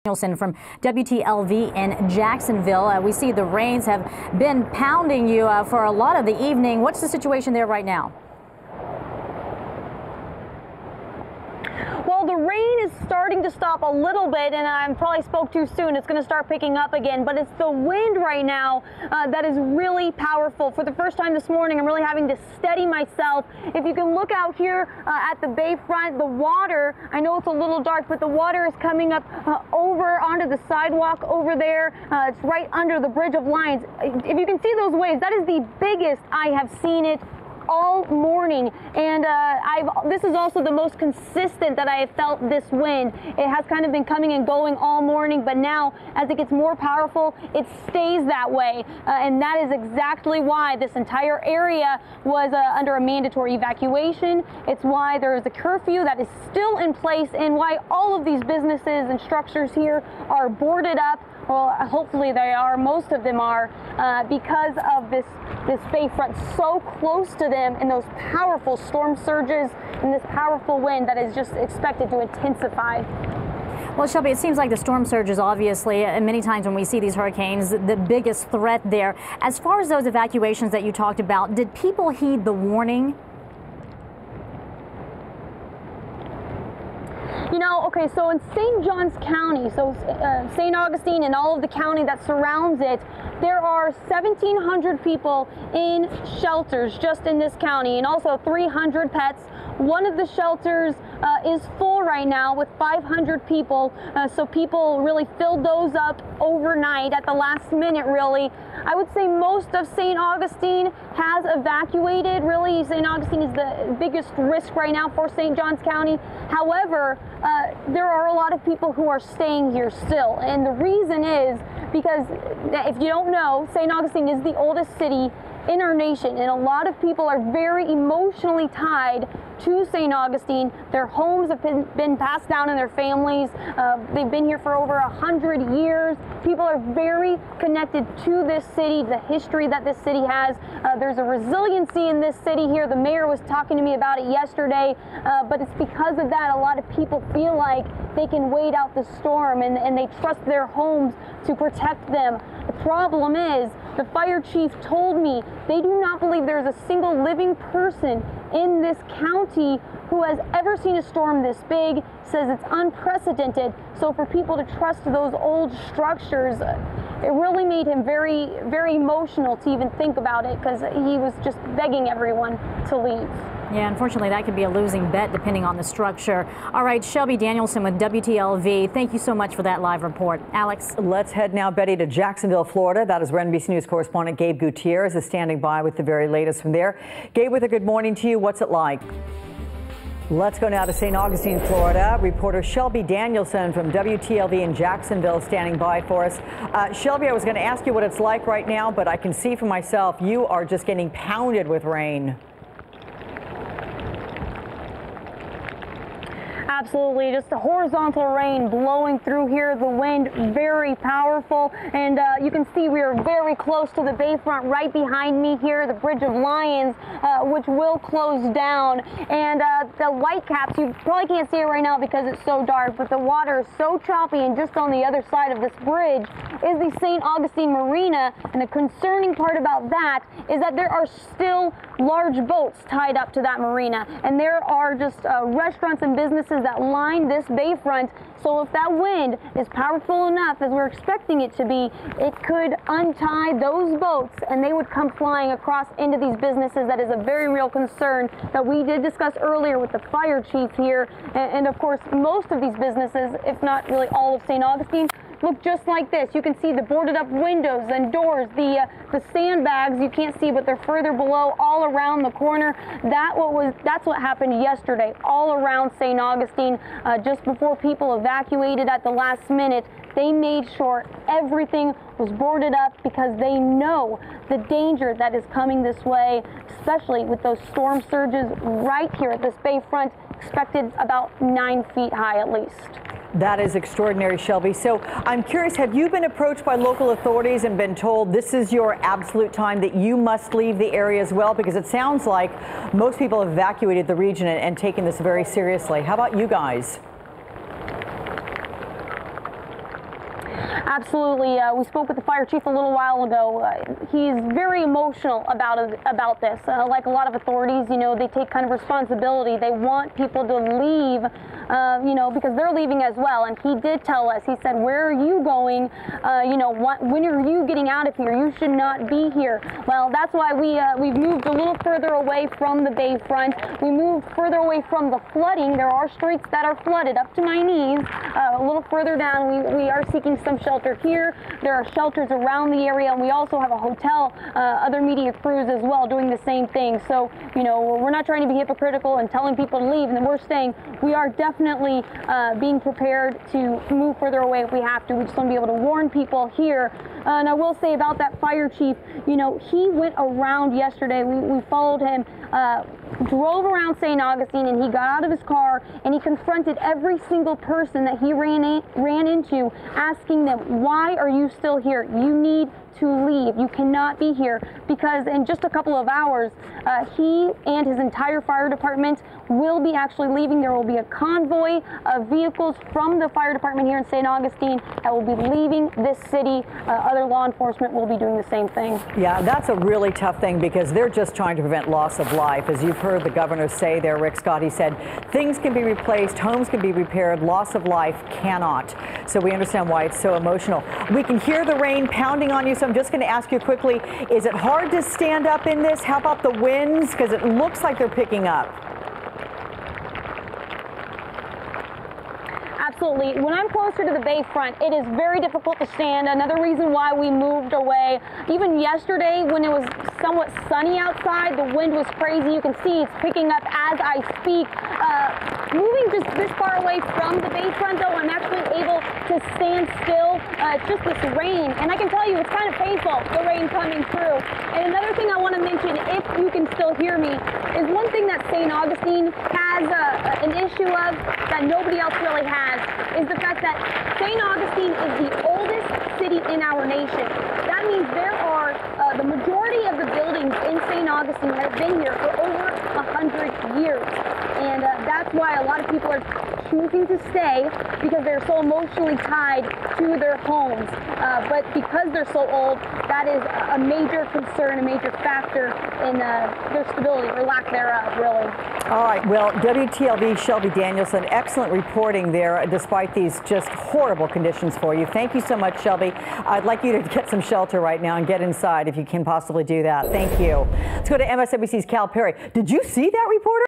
Danielsen from WTLV in Jacksonville. We see the rains have been pounding you for a lot of the evening. What's the situation there right now? Well, the rain is starting to stop a little bit, and I probably spoke too soon. It's going to start picking up again, but it's the wind right now that is really powerful. For the first time this morning, I'm really having to steady myself. If you can look out here at the bayfront, the water, I know it's a little dark, but the water is coming up over onto the sidewalk over there. It's right under the Bridge of Lions. If you can see those waves, that is the biggest I have seen it all morning, and this is also the most consistent that I have felt this wind. It has kind of been coming and going all morning, but now as it gets more powerful, it stays that way, and that is exactly why this entire area was under a mandatory evacuation. It's why there is a curfew that is still in place, and why all of these businesses and structures here are boarded up. Well, hopefully they are. Most of them are, because of this bayfront so close to them, and those powerful storm surges and this powerful wind that is just expected to intensify. Well, Shelby, it seems like the storm surge is obviously, and many times when we see these hurricanes, the biggest threat there. As far as those evacuations that you talked about, did people heed the warning? You know, okay, so in St. Johns County, so St. Augustine and all of the county that surrounds it, there are 1,700 people in shelters just in this county, and also 300 pets. One of the shelters is full right now with 500 people, so people really filled those up overnight at the last minute, really. I would say most of St. Augustine has evacuated. Really, St. Augustine is the biggest risk right now for St. Johns County. However, there are a lot of people who are staying here still, and the reason is because, if you don't know, St. Augustine is the oldest city in our nation, and a lot of people are very emotionally tied to St. Augustine. Their homes have been passed down in their families. They've been here for over 100 years. People are very connected to this city, the history that this city has. There's a resiliency in this city here. The mayor was talking to me about it yesterday, but it's because of that a lot of people feel like they can wait out the storm, and they trust their homes to protect them. The problem is, the fire chief told me they do not believe there's a single living person in this county who has ever seen a storm this big. Says it's unprecedented. So for people to trust those old structures, it really made him very, very emotional to even think about it, because he was just begging everyone to leave. Yeah, unfortunately, that could be a losing bet depending on the structure. All right, Shelby Danielsen with WTLV. Thank you so much for that live report. Alex? Let's head now, Betty, to Jacksonville, Florida. That is where NBC News correspondent Gabe Gutierrez is standing by with the very latest from there. Gabe, with a good morning to you. What's it like? Let's go now to St. Augustine, Florida. Reporter Shelby Danielsen from WTLV in Jacksonville standing by for us. Shelby, I was going to ask you what it's like right now, but I can see for myself you are just getting pounded with rain. Absolutely, just a horizontal rain blowing through here. The wind very powerful, and you can see we are very close to the bayfront right behind me here, the Bridge of Lions, which will close down. And the whitecaps, you probably can't see it right now because it's so dark, but the water is so choppy, and just on the other side of this bridge is the St. Augustine Marina. And the concerning part about that is that there are still large boats tied up to that marina, and there are just restaurants and businesses that line this bayfront. So if that wind is powerful enough, as we're expecting it to be, it could untie those boats and they would come flying across into these businesses. That is a very real concern that we did discuss earlier with the fire chief here. And of course, most of these businesses, if not really all of St. Augustine, look just like this. You can see the boarded up windows and doors, the sandbags you can't see, but they're further below all around the corner. That's what happened yesterday all around St. Augustine. Just before people evacuated at the last minute, they made sure everything was boarded up because they know the danger that is coming this way, especially with those storm surges right here at this bayfront, expected about 9 feet high at least. That is extraordinary, Shelby. So I'm curious, have you been approached by local authorities and been told this is your absolute time that you must leave the area as well? Because it sounds like most people have evacuated the region and taken this very seriously. How about you guys? Absolutely. We spoke with the fire chief a little while ago. He's very emotional about this. Like a lot of authorities, they take kind of responsibility. They want people to leave, because they're leaving as well. And he did tell us, he said, where are you going? When are you getting out of here? You should not be here. Well, that's why we've moved a little further away from the bayfront. We moved further away from the flooding. There are streets that are flooded up to my knees. A little further down, we are seeking some shelter here. There are shelters around the area, and we also have a hotel, other media crews as well doing the same thing. So, we're not trying to be hypocritical and telling people to leave, and then we're saying we are definitely being prepared to move further away if we have to. We just want to be able to warn people here. And I will say about that fire chief, he went around yesterday. We followed him, drove around St. Augustine, and he got out of his car and he confronted every single person that he ran into, asking them, why are you still here? You need to leave. You cannot be here, because in just a couple of hours, he and his entire fire department will be actually leaving. There will be a convoy of vehicles from the fire department here in St. Augustine that will be leaving this city. Other law enforcement will be doing the same thing. Yeah, that's a really tough thing, because they're just trying to prevent loss of life. As you've heard the governor say there, Rick Scott, he said things can be replaced, homes can be repaired, loss of life cannot. So we understand why it's so emotional. We can hear the rain pounding on you, so I'm just going to ask you quickly, is it hard to stand up in this? How about the winds? Because it looks like they're picking up. Absolutely. When I'm closer to the bayfront, it is very difficult to stand. Another reason why we moved away. Even yesterday, when it was somewhat sunny outside, the wind was crazy. You can see it's picking up as I speak. Moving just this far away from the bayfront, though, I'm actually able to stand still. It's just this rain, and I can tell you it's kind of painful, the rain coming through. And another thing I want to mention, if you can still hear me, is one thing that St. Augustine has an issue of that nobody else really has, is the fact that St. Augustine is the oldest city in our nation. That means there are the majority of the buildings in St. Augustine have been here for over 100 years. And that's why a lot of people are choosing to stay, because they're so emotionally tied to their homes. But because they're so old, that is a major concern, a major factor in their stability, or lack thereof, really. All right. Well, WTLV's Shelby Danielsen, excellent reporting there, despite these just horrible conditions for you. Thank you so much, Shelby. I'd like you to get some shelter right now and get inside if you can possibly do that. Thank you. Let's go to MSNBC's Cal Perry. Did you see that, reporter?